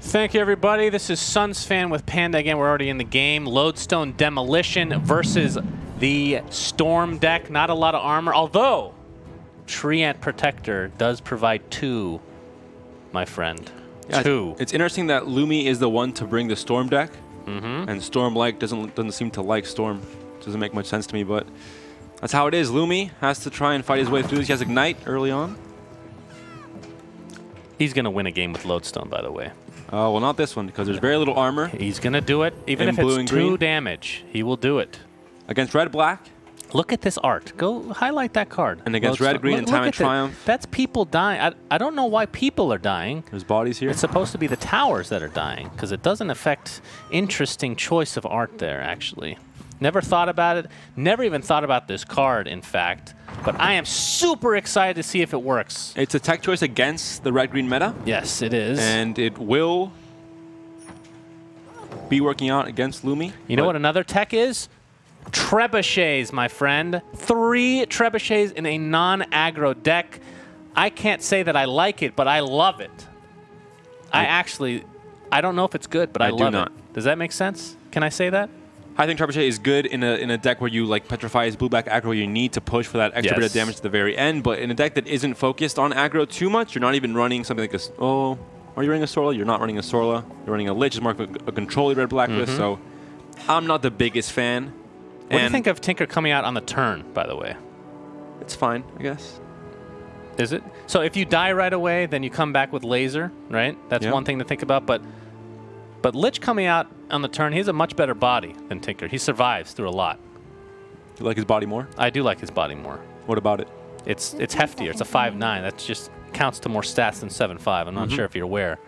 Thank you, everybody. This is SUNSfan with Panda again. We're already in the game. Lodestone Demolition versus the Storm deck. Not a lot of armor, although Triad Protector does provide 2, my friend. Yeah, 2. It's interesting that Lumi is the one to bring the Storm deck, and Stormlike doesn't seem to like Storm. Doesn't make much sense to me, but that's how it is. Lumi has to try and fight his way through this. He has Ignite early on. He's going to win a game with Lodestone, by the way. Well, not this one, because there's very little armor. He's going to do it. Even if it's 2 damage, he will do it. Against red-black. Look at this art. Go highlight that card. And against red-green and Time of Triumph. That's people dying. I don't know why people are dying. There's bodies here. It's supposed to be the towers that are dying, because it doesn't affect interesting choice of art there, actually. Never thought about it. Never even thought about this card, in fact. But I am super excited to see if it works. It's a tech choice against the red-green meta. Yes, it is. And it will be working out against Lumi. You know what another tech is? Trebuchets, my friend. 3 trebuchets in a non-aggro deck. I can't say that I like it, but I love it. I don't know if it's good, but I love it. Does that make sense? Can I say that? I think Trebuchet is good in a deck where you like Petrify is blue-black aggro. You need to push for that extra bit of damage to the very end. But in a deck that isn't focused on aggro too much, you're not even running something like this. Oh, are you running a Sorla? You're not running a Sorla. You're running a Lich. It's more of a controlly red-black list. So I'm not the biggest fan. What do you think of Tinker coming out on the turn, by the way? It's fine, I guess. Is it? So if you die right away, then you come back with Laser, right? That's one thing to think about. But Lich coming out on the turn, he has a much better body than Tinker. He survives through a lot. You like his body more? I do like his body more. What about it? It's heftier. It's a 5'9". That just counts to more stats than 7'5". I'm not sure if you're aware.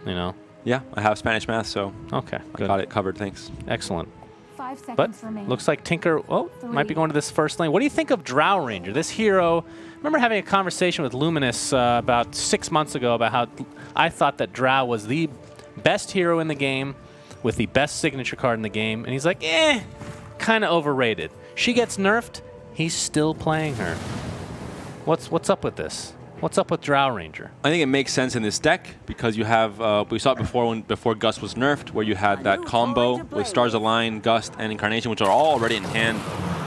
You know? Yeah, I have Spanish math, so okay, I got it covered. Thanks. Excellent. 5 seconds But remaining. looks like Tinker might be going to this first lane. What do you think of DrHippi? This hero, I remember having a conversation with Luminous about 6 months ago about how I thought that DrHippi was the best hero in the game with the best signature card in the game. And he's like, kind of overrated. She gets nerfed, he's still playing her. What's up with this? What's up with DrHippi? I think it makes sense in this deck because you have, we saw it before Gust was nerfed, where you had that combo with Stars Align, Gust, and Incarnation, which are all already in hand.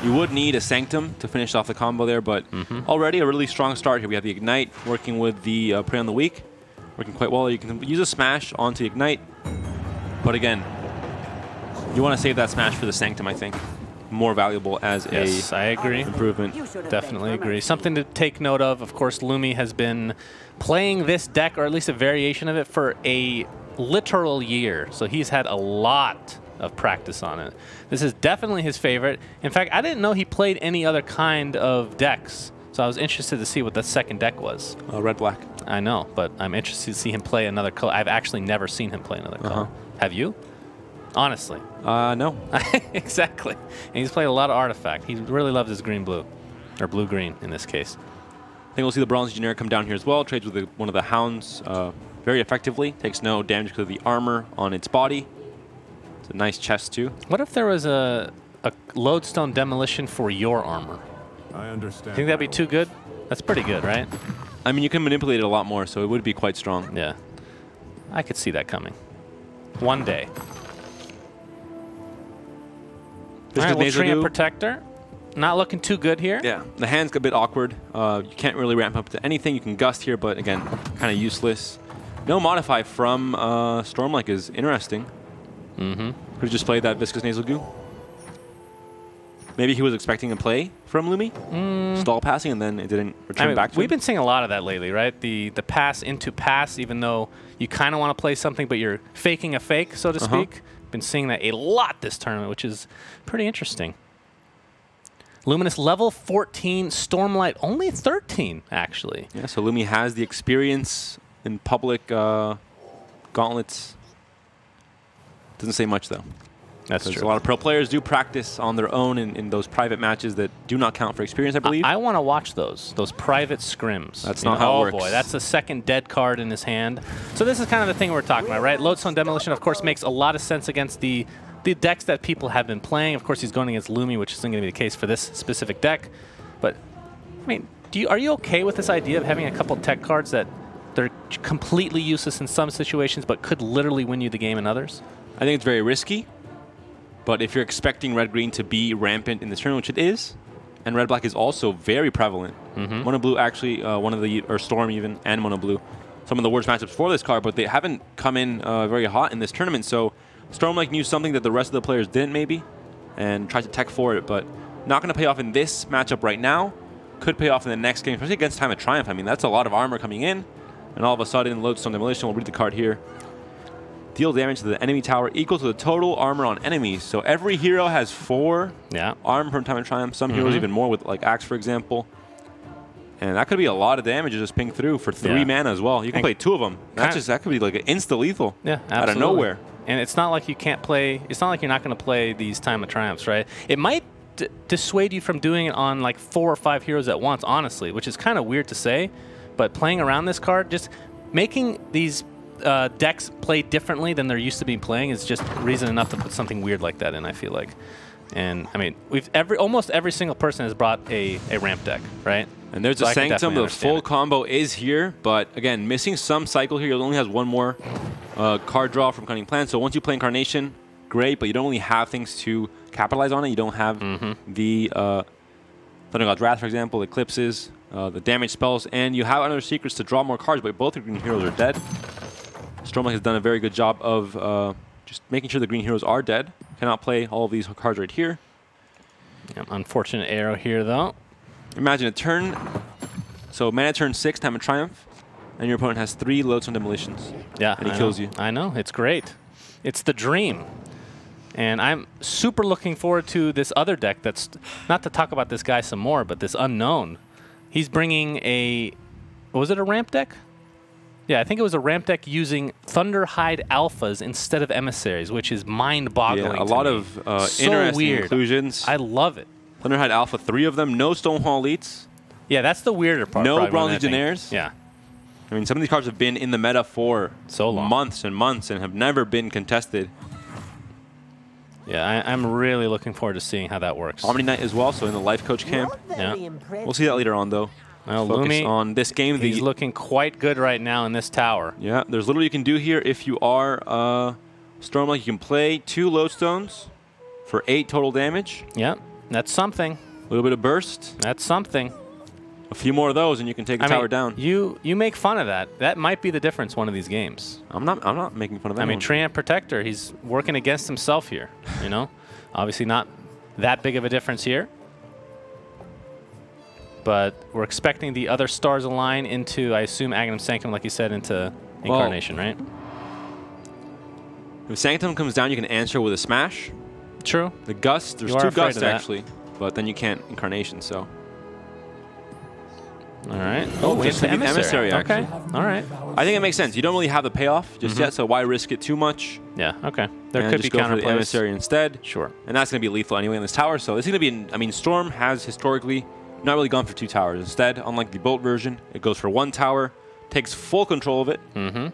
You would need a Sanctum to finish off the combo there, but already a really strong start here. We have the Ignite working with the Prey on the Weak, working quite well. You can use a Smash onto Ignite, but again, you want to save that Smash for the Sanctum, I think. More valuable as I agree. Improvement. Definitely agree. Something to take note of course, Lumi has been playing this deck, or at least a variation of it, for a literal year. So he's had a lot of practice on it. This is definitely his favorite. In fact, I didn't know he played any other kind of decks. So I was interested to see what the second deck was. Red-black. I know, but I'm interested to see him play another color. I've actually never seen him play another color. Have you? Honestly. No. Exactly. And he's played a lot of Artifact. He really loves his green-blue, or blue-green in this case. I think we'll see the Bronze Generic come down here as well. Trades with one of the Hounds very effectively. Takes no damage because of the armor on its body. It's a nice chest, too. What if there was a Lodestone Demolition for your armor? I understand. Think that'd be too good? That's pretty good, right? I mean, you can manipulate it a lot more, so it would be quite strong. Yeah. I could see that coming. One day. All right, well, Triad Protector. Not looking too good here. Yeah, the hand's a bit awkward. You can't really ramp up to anything. You can Gust here, but again, kind of useless. No Modify from Stormlike is interesting. Could have just played that Viscous Nasal Goo. Maybe he was expecting a play from Lumi, stall passing, and then it didn't return back to him. We've been seeing a lot of that lately, right? The pass into pass, even though you kind of want to play something, but you're faking a fake, so to speak. Been seeing that a lot this tournament, which is pretty interesting. Luminous level 14, Stormlight only 13, actually. Yeah, so Lumi has the experience in public gauntlets. Doesn't say much, though. That's true. A lot of pro players do practice on their own in those private matches that do not count for experience, I believe. I want to watch those private scrims. That's not how it works. Oh boy, that's the second dead card in his hand. So this is kind of the thing we're talking about, right? Lodestone Demolition, of course, makes a lot of sense against the decks that people have been playing. Of course, he's going against Lumi, which isn't going to be the case for this specific deck. But, I mean, are you okay with this idea of having a couple tech cards that They're completely useless in some situations, but could literally win you the game in others? I think it's very risky. But if you're expecting red-green to be rampant in this tournament, which it is, and red-black is also very prevalent. Mono blue actually, or Storm even, and mono blue, some of the worst matchups for this card, but they haven't come in very hot in this tournament. So Stormlike knew something that the rest of the players didn't maybe, and tried to tech for it, but not going to pay off in this matchup right now. Could pay off in the next game, especially against Time of Triumph. I mean, that's a lot of armor coming in, and all of a sudden, Lodestone Demolition, we'll read the card here. Deal damage to the enemy tower equal to the total armor on enemies. So every hero has 4 armor from Time of Triumph. Some heroes even more with like Axe, for example. And that could be a lot of damage to just ping through for 3 mana as well. You can play 2 of them. That could be like an insta-lethal out of nowhere. And it's not like you can't play, it's not like you're not going to play these Time of Triumphs, right? It might dissuade you from doing it on like 4 or 5 heroes at once, honestly, which is kind of weird to say. But playing around this card, just making these decks play differently than they're used to be playing is just reason enough to put something weird like that in, I feel like. And I mean, almost every single person has brought a ramp deck, right? And there's a Sanctum. The full combo is here, but again, missing some cycle here. It only has 1 more card draw from Cunning Plan. So once you play Incarnation, great, but you don't really have things to capitalize on it. You don't have the Thunder God's Wrath, for example, Eclipses, the damage spells, and you have other secrets to draw more cards, but both your green heroes are dead. Stormlike has done a very good job of just making sure the green heroes are dead. Cannot play all of these cards right here. Unfortunate arrow here, though. Imagine a turn. So mana turn 6, Time of Triumph, and your opponent has 3 Lodestone Demolitions. Yeah, and he kills you. I know. It's great. It's the dream. And I'm super looking forward to this other deck that's, not to talk about this guy some more, but this Unknown. He's bringing a, was it a ramp deck? Yeah, I think it was a ramp deck using Thunderhide Alphas instead of Emissaries, which is mind-boggling. Yeah, a lot of interesting inclusions. I love it. Thunderhide Alpha, 3 of them. No Stonehall Elites. Yeah, that's the weirder part. No Bronze Legionnaires. Yeah. I mean, some of these cards have been in the meta for so long, months and months, and have never been contested. Yeah, I'm really looking forward to seeing how that works. Omni Knight as well, so in the LifeCoach camp. Yeah. We'll see that later on, though. Well, Focus Lumi, on this game. He's looking quite good right now in this tower. Yeah, there's little you can do here. If you are Stormlike, you can play 2 Lodestones for 8 total damage. Yeah, that's something. A little bit of burst. That's something. A few more of those, and you can take the tower down. You make fun of that. That might be the difference one of these games. I'm not making fun of that. I mean, Treant Protector, he's working against himself here. You know, obviously not that big of a difference here. But we're expecting the other stars align into, I assume, Aghanim Sanctum, like you said, into Incarnation, right? If Sanctum comes down, you can answer with a Smash. True. The Gust, there's 2 Gusts, actually. But then you can't Incarnation, so. All right. Oh, just the Emissary, actually. Okay. All right. I think it makes sense. You don't really have the payoff just yet, so why risk it too much? Yeah, okay. There could be counterplays. Go for the Emissary instead. Sure. And that's going to be lethal anyway in this tower, so it's going to be, I mean, Storm has historically not really gone for 2 towers. Instead, unlike the Bolt version, it goes for 1 tower, takes full control of it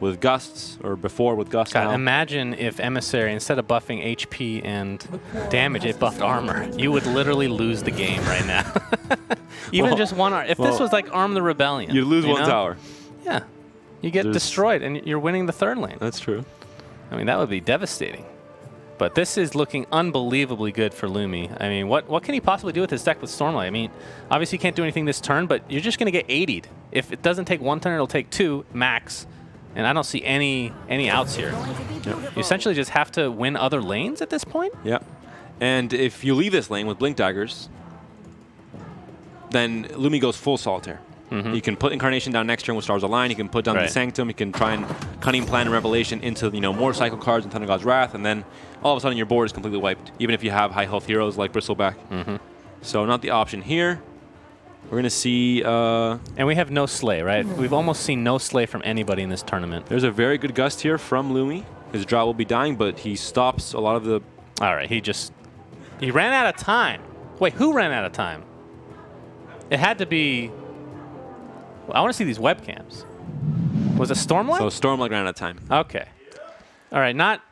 with Gusts, or before with Gusts. God, imagine if Emissary, instead of buffing HP and damage, it buffed armor. You would literally lose the game right now. Even just 1 arm. If this was like Arm the Rebellion. You'd lose 1 tower. Yeah. You get destroyed, and you're winning the 3rd lane. That's true. I mean, that would be devastating. But this is looking unbelievably good for Lumi. I mean, what can he possibly do with his deck with Stormlight? I mean, obviously he can't do anything this turn, but you're just going to get 80'd. If it doesn't take 1 turn, it'll take 2 max. And I don't see any outs here. You essentially just have to win other lanes at this point? Yeah. And if you leave this lane with Blink Daggers, then Lumi goes full Solitaire. You can put Incarnation down next turn with Stars Align. You can put down the Sanctum. You can try and Cunning Plan and Revelation into more cycle cards and Thunder God's Wrath, and then all of a sudden your board is completely wiped, even if you have high health heroes like Bristleback. So not the option here. We're going to see... and we have no Slay, right? We've almost seen no Slay from anybody in this tournament. There's a very good Gust here from Lumi. His draw will be dying, but he stops a lot of the... All right, he ran out of time. Wait, who ran out of time? It had to be... I want to see these webcams. Was it Stormlight? So Stormlight ran out of time. Okay. All right, not...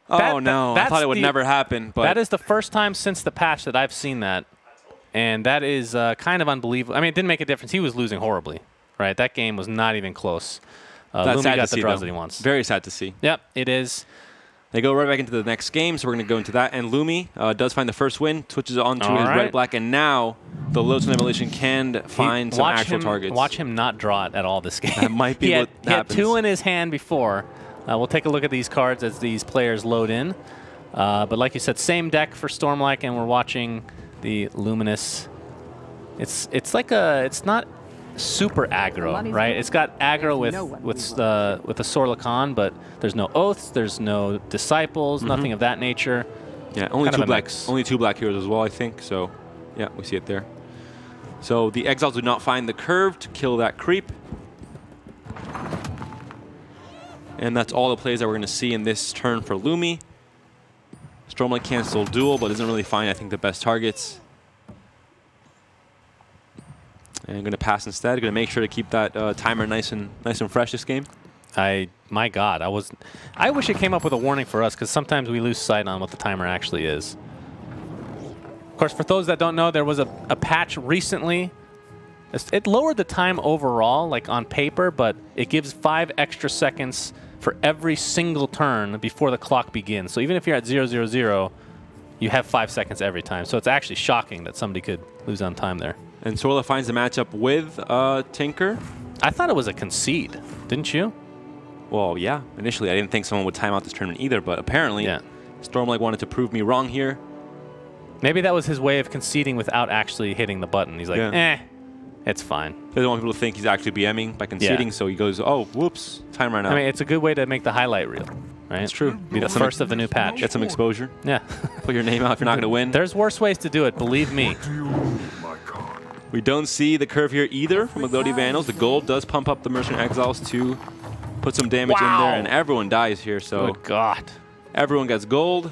Oh, no. I thought it would never happen. But that is the first time since the patch that I've seen that. And that is kind of unbelievable. I mean, it didn't make a difference. He was losing horribly, right? That game was not even close. That's Lumi sad got to the see, draws though. that he wants. Very sad to see. Yep, it is. They go right back into the next game, so we're going to go into that. And Lumi does find the first win, switches on to his red-black, and now the Lodestone Demolition can find some actual targets. Watch him not draw it at all this game. That might be what happens. He had 2 in his hand before. We'll take a look at these cards as these players load in. But like you said, same deck for Stormlike, and we're watching the Luminous. It's like it's not super aggro, right? It's got aggro with the Sorlakan, but there's no oaths, there's no disciples, nothing of that nature. Yeah, only two black heroes as well, I think. So, yeah, we see it there. So the Exiles do not find the curve to kill that creep. And that's all the plays that we're going to see in this turn for Lumi. Stormlike can still duel, but doesn't really find, I think, the best targets. And I'm going to pass instead. Going to make sure to keep that timer nice and fresh this game. My God, I wish it came up with a warning for us, because sometimes we lose sight on what the timer actually is. Of course, for those that don't know, there was a patch recently. It lowered the time overall, like on paper, but it gives 5 extra seconds for every single turn before the clock begins. So even if you're at 0:00, you have 5 seconds every time. So it's actually shocking that somebody could lose on time there. And Sorla finds the matchup with Tinker. I thought it was a concede, didn't you? Well, yeah. Initially, I didn't think someone would time out this tournament either, but apparently, Stormlike wanted to prove me wrong here. Maybe that was his way of conceding without actually hitting the button. He's like, it's fine. He doesn't want people to think he's actually BMing by conceding, so he goes, oh, whoops, time ran out. I mean, it's a good way to make the highlight reel, right? It's true. Be the first of the new patch. Get some exposure. Yeah. Put your name out if you're not going to win. There's worse ways to do it, believe me. We don't see the curve here either from Maglodi Vandals. The gold does pump up the Mercenary Exiles to put some damage in there, and everyone dies here, so... Good God. Everyone gets gold.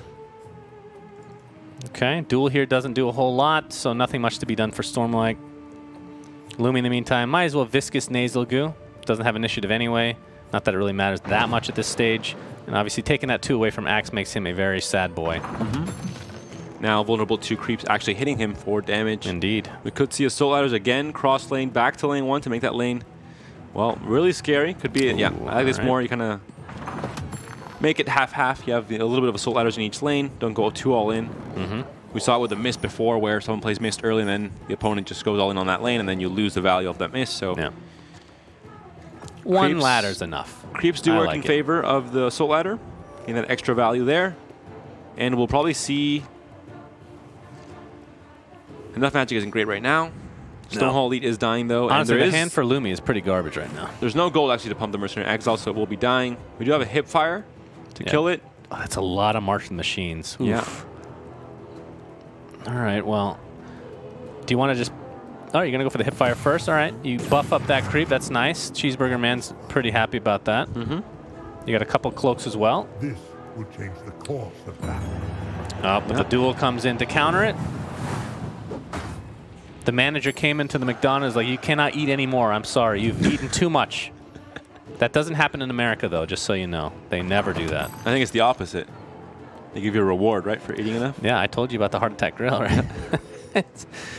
Okay, duel here doesn't do a whole lot, so nothing much to be done for Stormlike. Lumi, in the meantime, might as well Viscous Nasal Goo. Doesn't have initiative anyway. Not that it really matters that much at this stage. And obviously taking that 2 away from Axe makes him a very sad boy. Now vulnerable to creeps actually hitting him for damage. Indeed. We could see Assault Ladders again cross lane back to lane 1 to make that lane, well, really scary. Could be, I like this more. You kind of make it half-half. You have a little bit of Assault Ladders in each lane. Don't go too all in. We saw it with the Mist before, where someone plays Mist early and then the opponent just goes all in on that lane, and then you lose the value of that Mist. So one ladder's enough. Creeps do work in favor of the Assault Ladder, getting that extra value there. And we'll probably see... Enough Magic isn't great right now. Stonehall Elite is dying, though. Honestly, the hand for Lumi is pretty garbage right now. There's no gold, actually, to pump the Mercenary Exile, so it will be dying. We do have a Hipfire to kill it. Oh, that's a lot of Martian Machines. Oof. Yeah. All right, well, do you want to just... Oh, you're going to go for the Hipfire first? All right, you buff up that creep. That's nice. Cheeseburger Man's pretty happy about that. You got a couple cloaks as well. This will change the course of battle. But the duel comes in to counter it. The manager came into the McDonald's like, you cannot eat anymore. I'm sorry. You've eaten too much. That doesn't happen in America, though, just so you know. They never do that. I think it's the opposite. They give you a reward, right, for eating enough? Yeah, I told you about the Heart Attack Grill, right?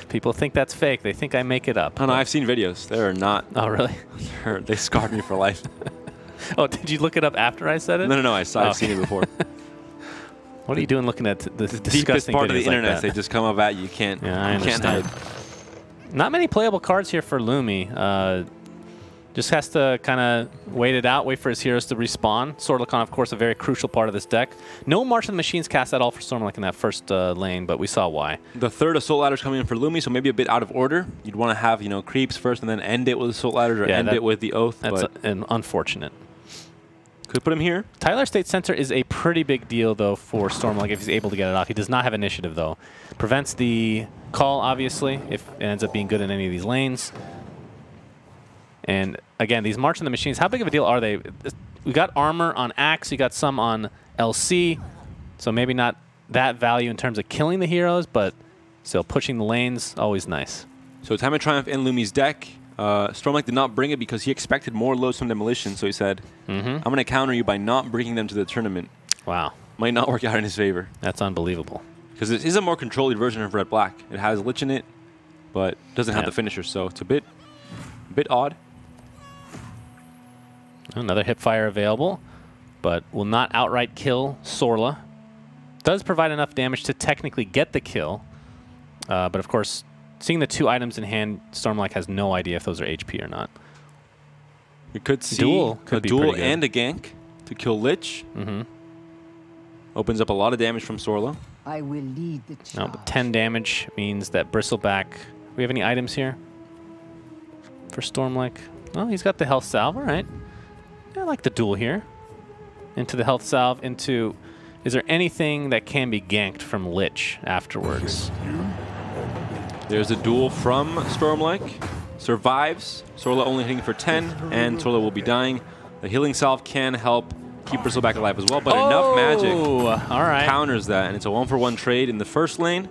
People think that's fake. They think I make it up. Oh, no, I've seen videos. They're not. Oh, really? They scarred me for life. Oh, did you look it up after I said it? No, I've seen it before. What are you doing looking at this disgusting deepest part of the internet? Like they just come up at you. You can't. Yeah, I understand. Can't hide. Not many playable cards here for Lumi. Just has to kind of wait it out, wait for his heroes to respawn. Sorlakan, of course, a very crucial part of this deck. No March of the Machines cast at all for Stormlike in that first lane, but we saw why. The third Assault Ladder's coming in for Lumi, so maybe a bit out of order. You'd want to have, creeps first and then end it with Assault Ladders, or end it with the Oath. That's unfortunate. Could put him here. Tyler State Center is a pretty big deal, though, for Stormlike if he's able to get it off. He does not have initiative, though. Prevents the call, obviously, if it ends up being good in any of these lanes. And again, these March of the Machines, how big of a deal are they? We got armor on Axe, you got some on LC, so maybe not that value in terms of killing the heroes, but still pushing the lanes, always nice. So Time of Triumph in Lumi's deck. Stormlike did not bring it because he expected more Lodestone Demolition, so he said, I'm going to counter you by not bringing them to the tournament. Wow. Might not work out in his favor. That's unbelievable. Because it is a more controlled version of Red-Black. It has Lich in it, but doesn't have the finisher, so it's a bit odd. Another hipfire available, but will not outright kill Sorla. Does provide enough damage to technically get the kill, but of course, seeing the 2 items in hand, Stormlike has no idea if those are HP or not. You could see a duel and a gank to kill Lich. Opens up a lot of damage from Sorla. I will lead the charge. No, but 10 damage means that Bristleback... Do we have any items here for Stormlike? Oh, he's got the health salve. All right. I like the duel here. Into the health salve, into... Is there anything that can be ganked from Lich afterwards? There's a duel from Stormlike. Survives. Sorla only hitting for 10, and Sorla will be dying. The healing salve can help keep Bristleback alive as well, but enough magic counters that, and it's a 1-for-1 trade in the first lane.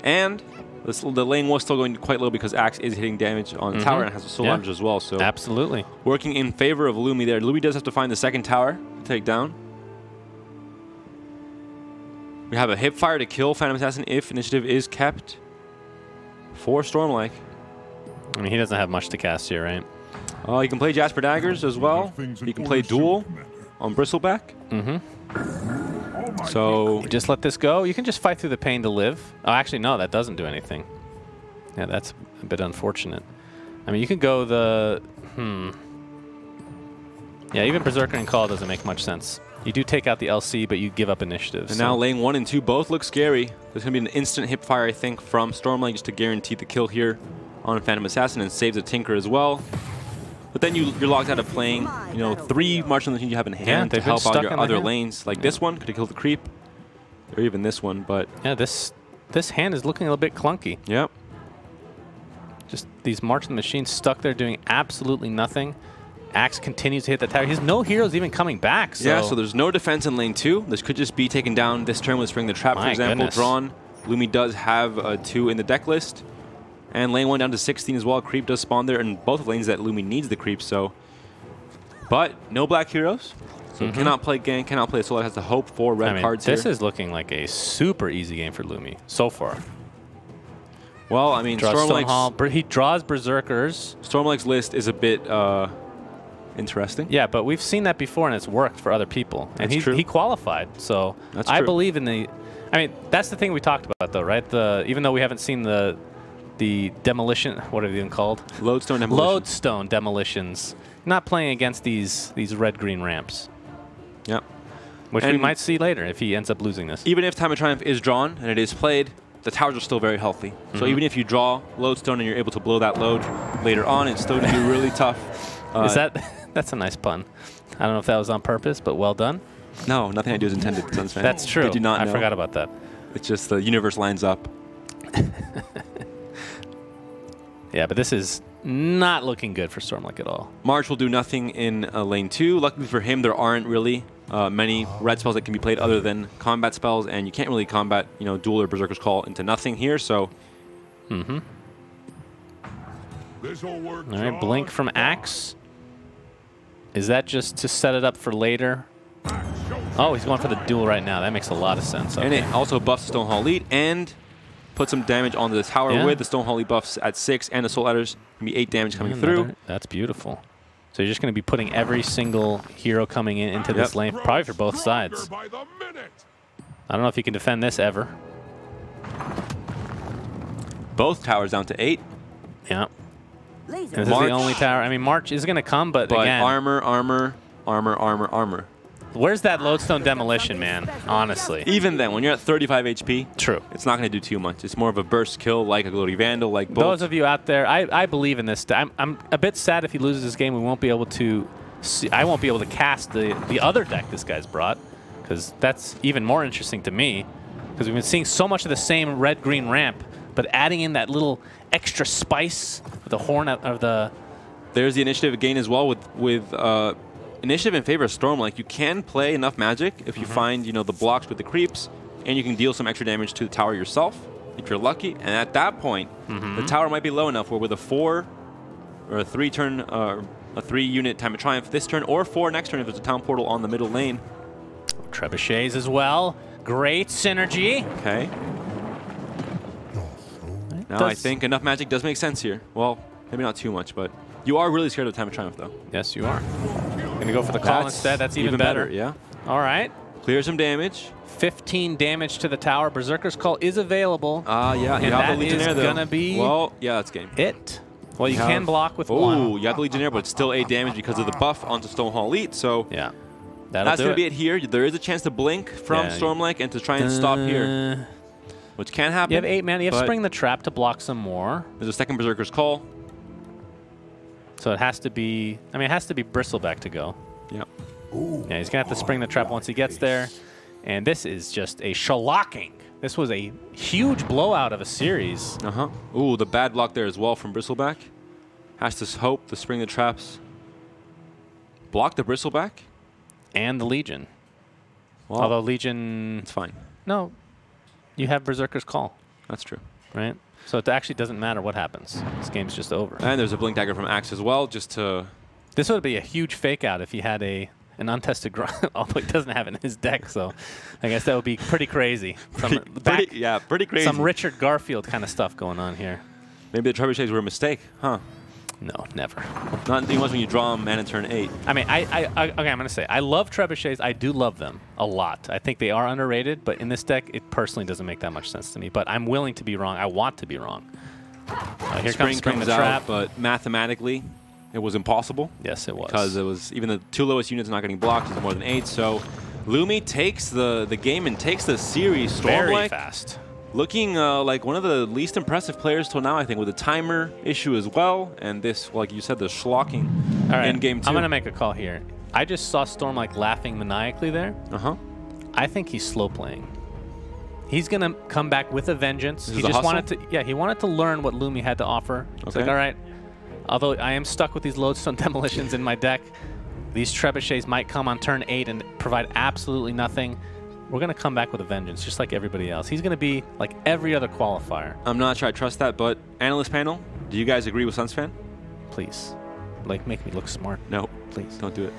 And the lane was still going quite low because Axe is hitting damage on the tower and has a soul damage as well. So absolutely working in favor of Lumi there. Lumi does have to find the second tower to take down. We have a hipfire to kill Phantom Assassin if initiative is kept for Stormlike. I mean, he doesn't have much to cast here, right? You can play Jasper Daggers as well. You can play Duel on Bristleback. So you just let this go. You can just fight through the pain to live. Oh, actually, no, that doesn't do anything. Yeah, that's a bit unfortunate. I mean, you can go the... Yeah, even Berserker and Call doesn't make much sense. You do take out the LC, but you give up initiative. And now lane 1 and 2 both look scary. There's going to be an instant hipfire, I think, from Stormlike just to guarantee the kill here on Phantom Assassin and saves a Tinker as well. But then you're locked out of playing, 3 martial machines you have in hand to help out your other lanes. Like this one could have killed the creep, or even this one. But yeah, this hand is looking a little bit clunky. Yep. Just these marching machines stuck there doing absolutely nothing. Axe continues to hit the tower. He has no heroes even coming back. So. Yeah, so there's no defense in lane 2. This could just be taken down this turn with Spring the Trap, for example, drawn. Lumi does have 2 in the deck list. And lane 1 down to 16 as well. Creep does spawn there in both lanes that Lumi needs the creep, so. But no black heroes. So cannot play gank, cannot play Solar, has to hope for red cards here. This is looking like a super easy game for Lumi so far. Well, I mean, he draws Berserkers. Stormlike's list is a bit interesting. Yeah, but we've seen that before and it's worked for other people. And he qualified, so I believe in the... I mean, that's the thing we talked about though, right? Even though we haven't seen the demolition, what are they even called? Lodestone demolitions. Lodestone demolitions. Not playing against these red-green ramps. Yep. Which we might see later if he ends up losing this. Even if Time of Triumph is drawn and it is played, the towers are still very healthy. So even if you draw Lodestone and you're able to blow that load later on, it's still going to be really tough. That's a nice pun. I don't know if that was on purpose, but well done. No, nothing I do is intended, SunsFan. That's true. Did you not know? I forgot about that. It's just the universe lines up. Yeah, but this is not looking good for Stormlike at all. March will do nothing in lane 2. Luckily for him, there aren't really many red spells that can be played other than combat spells, and you can't really combat, Duel or Berserker's Call into nothing here, so... All right, Blink from Axe. Is that just to set it up for later? Oh, he's going for the duel right now. That makes a lot of sense. Okay. And it also buffs the Stonehall Elite and put some damage onto the tower with the Stonehall Elite buffs at 6 and the Soul Adders. Going to be 8 damage coming through. That's beautiful. So you're just going to be putting every single hero coming into this lane, probably for both sides. I don't know if you can defend this ever. Both towers down to 8. Yeah. And this is the only tower. I mean, March is going to come, but again... armor. Where's that Lodestone demolition, man? Honestly. Even then, when you're at 35 HP, true, it's not going to do too much. It's more of a burst kill, like a Gloating Vandal, like Bolt. Those of you out there, I believe in this. I'm a bit sad if he loses this game. We won't be able to see. I won't be able to cast the other deck this guy's brought, because that's even more interesting to me. Because we've been seeing so much of the same red-green ramp, but adding in that little extra spice with the horn of the... There's the initiative gain as well with initiative in favor of Stormlike. You can play enough magic if you find, the blocks with the creeps, and you can deal some extra damage to the tower yourself if you're lucky. And at that point, the tower might be low enough where with a 4 or a 3 turn, a 3 unit Time of Triumph this turn, or 4 next turn if there's a town portal on the middle lane. Trebuchets as well. Great synergy. Okay. Now I think enough magic does make sense here. Well, maybe not too much, but you are really scared of Time of Triumph, though. Yes, you are. Gonna go for the call instead. That's even better. Yeah. All right. Clear some damage. 15 damage to the tower. Berserker's Call is available. Yeah. And You have that the Legionnaire, is though. gonna be Well, yeah, that's game. it. Well, you can block with one. Oh, you have the Legionnaire, but it's still 8 damage because of the buff onto Stonehall Elite. So Yeah. that's going to be it here. There is a chance to blink from Stormlike and to try and stop here, which can happen. You have 8 mana. You have Spring the Trap to block some more. There's a second Berserker's Call. So it has to be, I mean, it has to be Bristleback to go. Yeah. Yeah, he's going to have to Spring the Trap once he gets there. And this is just a shellacking. This was a huge blowout of a series. Ooh, the bad block there as well from Bristleback. Has to hope the Spring the Traps block the Bristleback. And the Legion. Wow. Although Legion... It's fine. No. You have Berserker's Call. That's true. Right? So it actually doesn't matter what happens. This game's just over. And there's a Blink Dagger from Axe as well, just to... This would be a huge fake out if he had an untested grind, although he doesn't have it in his deck, so I guess that would be pretty crazy. Pretty crazy. Some Richard Garfield kind of stuff going on here. Maybe the trebuchets were a mistake, huh? No, never. Not too much when you draw them and in turn 8. I mean, okay, I'm going to say, I love trebuchets. I do love them a lot. I think they are underrated, but in this deck, it personally doesn't make that much sense to me. But I'm willing to be wrong. I want to be wrong. Here comes Spring the Trap. But mathematically, it was impossible. Yes, it was. Because it was even the 2 lowest units not getting blocked. It's more than 8. So Lumi takes the game and takes the series. Very Stormlike fast. looking like one of the least impressive players till now, I think, with a timer issue as well. And this, like you said, the schlocking in game 2. I'm going to make a call here. I just saw Stormlike laughing maniacally there. I think he's slow playing. He's going to come back with a vengeance. He just wanted to, he wanted to learn what Lumi had to offer. It's like, all right, although I am stuck with these lodestone demolitions in my deck, these trebuchets might come on turn 8 and provide absolutely nothing. We're going to come back with a vengeance, just like everybody else. He's going to be like every other qualifier. I'm not sure I trust that, but analyst panel, do you guys agree with SunsFan? Please. Like, make me look smart. No. Please. Don't do it.